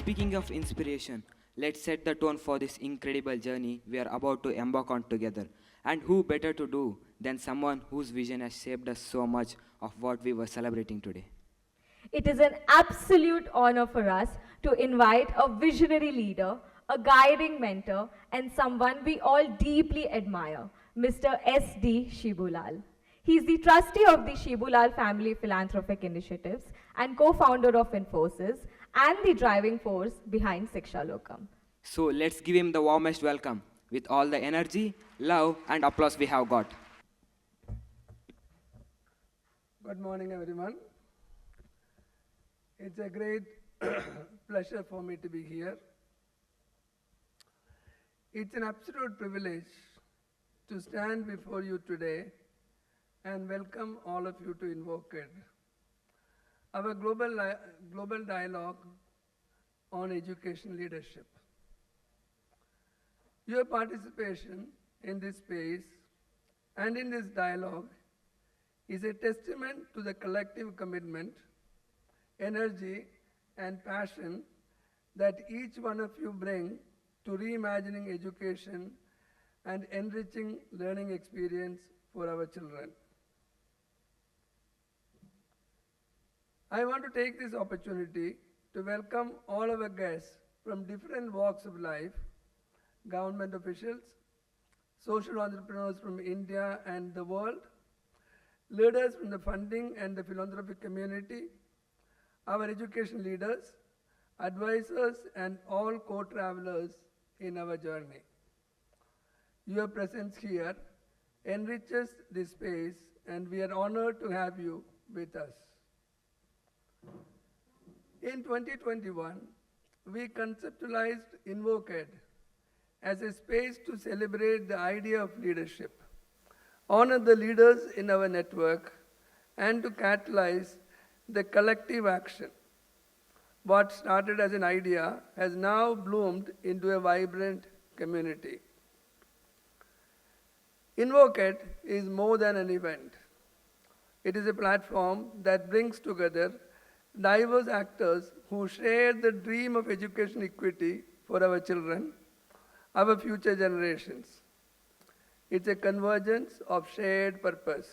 Speaking of inspiration, let's set the tone for this incredible journey we are about to embark on together. And who better to do than someone whose vision has shaped us so much of what we were celebrating today? It is an absolute honor for us to invite a visionary leader, a guiding mentor, and someone we all deeply admire, Mr. S.D. Shibulal. He is the trustee of the Shibulal Family Philanthropic Initiatives and co-founder of Infosys and the driving force behind ShikshaLokam. So let's give him the warmest welcome with all the energy, love, and applause we have got. Good morning, everyone. It's a great pleasure for me to be here. It's an absolute privilege to stand before you today and welcome all of you to InvokED, our global dialogue on education leadership. Your participation in this space and in this dialogue is a testament to the collective commitment, energy, and passion that each one of you bring to reimagining education and enriching learning experience for our children. I want to take this opportunity to welcome all our guests from different walks of life, government officials, social entrepreneurs from India and the world, leaders from the funding and the philanthropic community, our education leaders, advisors, and all co-travelers in our journey. Your presence here enriches this space, and we are honored to have you with us. In 2021, we conceptualized InvokED as a space to celebrate the idea of leadership, honor the leaders in our network, and to catalyze the collective action. What started as an idea has now bloomed into a vibrant community. InvokED is more than an event. It is a platform that brings together diverse actors who share the dream of education equity for our children, our future generations. It's a convergence of shared purpose.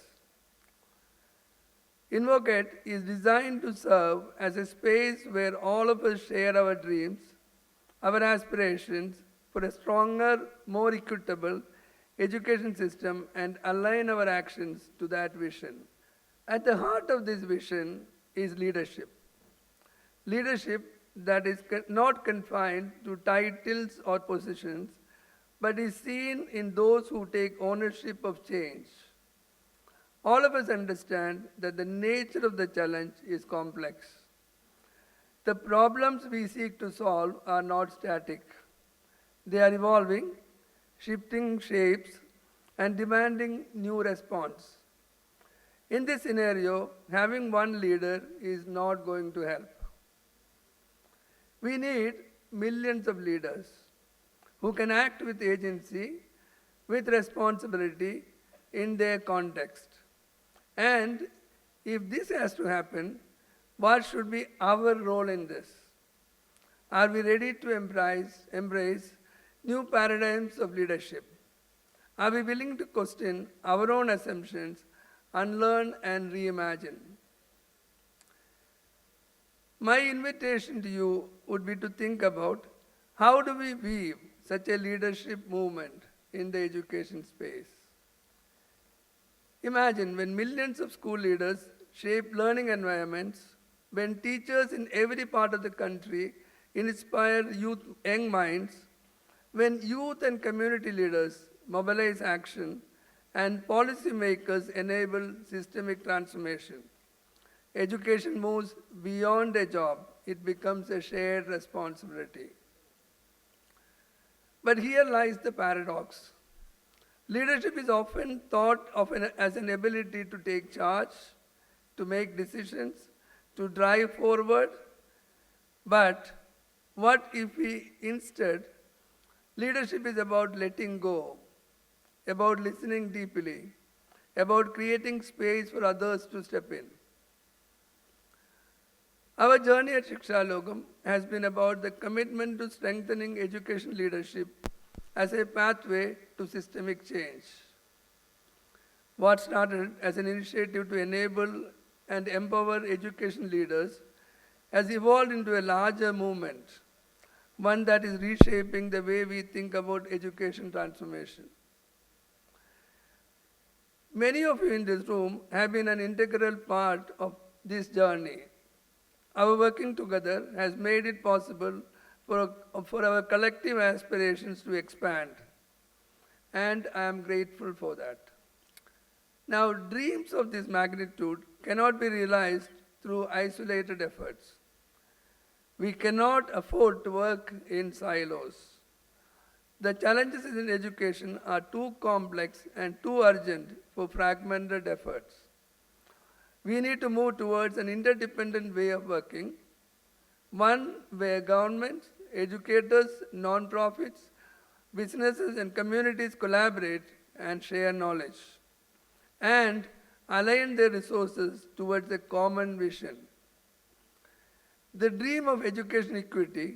InvokED is designed to serve as a space where all of us share our dreams, our aspirations for a stronger, more equitable education system and align our actions to that vision. At the heart of this vision is leadership. Leadership that is not confined to titles or positions, but is seen in those who take ownership of change. All of us understand that the nature of the challenge is complex. The problems we seek to solve are not static. They are evolving, shifting shapes, and demanding new response. In this scenario, having one leader is not going to help. We need millions of leaders who can act with agency, with responsibility in their context. And if this has to happen, what should be our role in this? Are we ready to embrace new paradigms of leadership? Are we willing to question our own assumptions, unlearn and reimagine? My invitation to you would be to think about how do we weave such a leadership movement in the education space. Imagine when millions of school leaders shape learning environments, when teachers in every part of the country inspire young minds, when youth and community leaders mobilize action, and policymakers enable systemic transformation. Education moves beyond a job. It becomes a shared responsibility. But here lies the paradox. Leadership is often thought of as an ability to take charge, to make decisions, to drive forward. But what if we instead, leadership is about letting go, about listening deeply, about creating space for others to step in. Our journey at ShikshaLokam has been about the commitment to strengthening education leadership as a pathway to systemic change. What started as an initiative to enable and empower education leaders has evolved into a larger movement, one that is reshaping the way we think about education transformation. Many of you in this room have been an integral part of this journey. Our working together has made it possible for our collective aspirations to expand, and I am grateful for that. Now, dreams of this magnitude cannot be realized through isolated efforts. We cannot afford to work in silos. The challenges in education are too complex and too urgent for fragmented efforts. We need to move towards an interdependent way of working, one where governments, educators, non-profits, businesses and communities collaborate and share knowledge and align their resources towards a common vision. The dream of education equity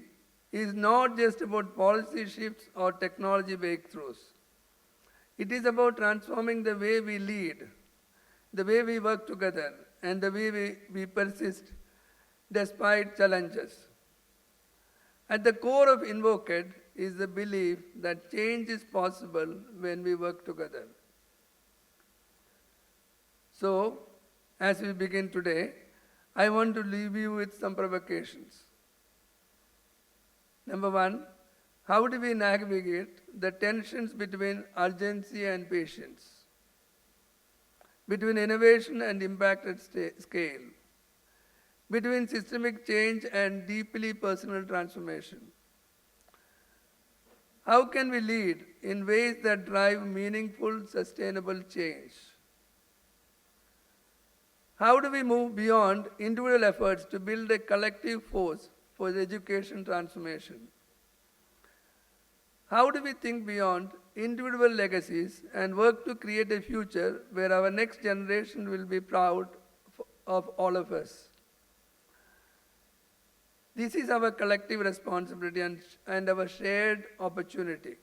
is not just about policy shifts or technology breakthroughs. It is about transforming the way we lead, the way we work together, and the way we persist despite challenges. At the core of InvokED is the belief that change is possible when we work together. So, as we begin today, I want to leave you with some provocations. Number one, how do we navigate the tensions between urgency and patience, between innovation and impact at scale, between systemic change and deeply personal transformation? How can we lead in ways that drive meaningful, sustainable change? How do we move beyond individual efforts to build a collective force for the education transformation? How do we think beyond individual legacies and work to create a future where our next generation will be proud of all of us? This is our collective responsibility and our shared opportunity.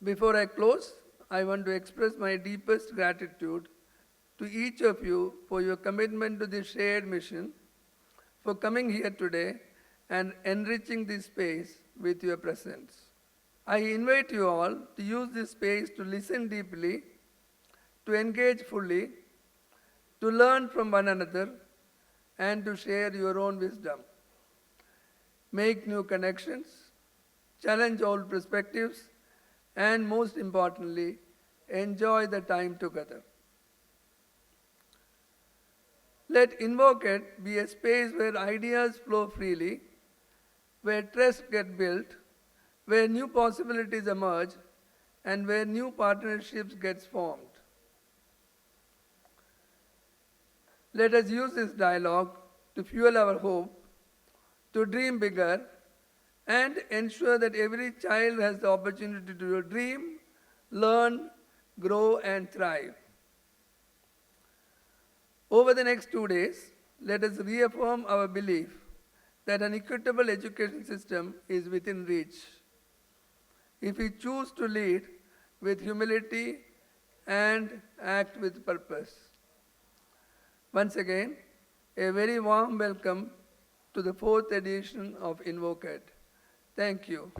Before I close, I want to express my deepest gratitude to each of you for your commitment to this shared mission, for coming here today and enriching this space with your presence. I invite you all to use this space to listen deeply, to engage fully, to learn from one another, and to share your own wisdom. Make new connections, challenge old perspectives, and most importantly, enjoy the time together. Let InvokED be a space where ideas flow freely, where trust gets built, where new possibilities emerge, and where new partnerships get formed. Let us use this dialogue to fuel our hope, to dream bigger, and ensure that every child has the opportunity to dream, learn, grow, and thrive. Over the next 2 days, let us reaffirm our belief that an equitable education system is within reach. If we choose to lead with humility and act with purpose. Once again, a very warm welcome to the 4th edition of InvokED. Thank you.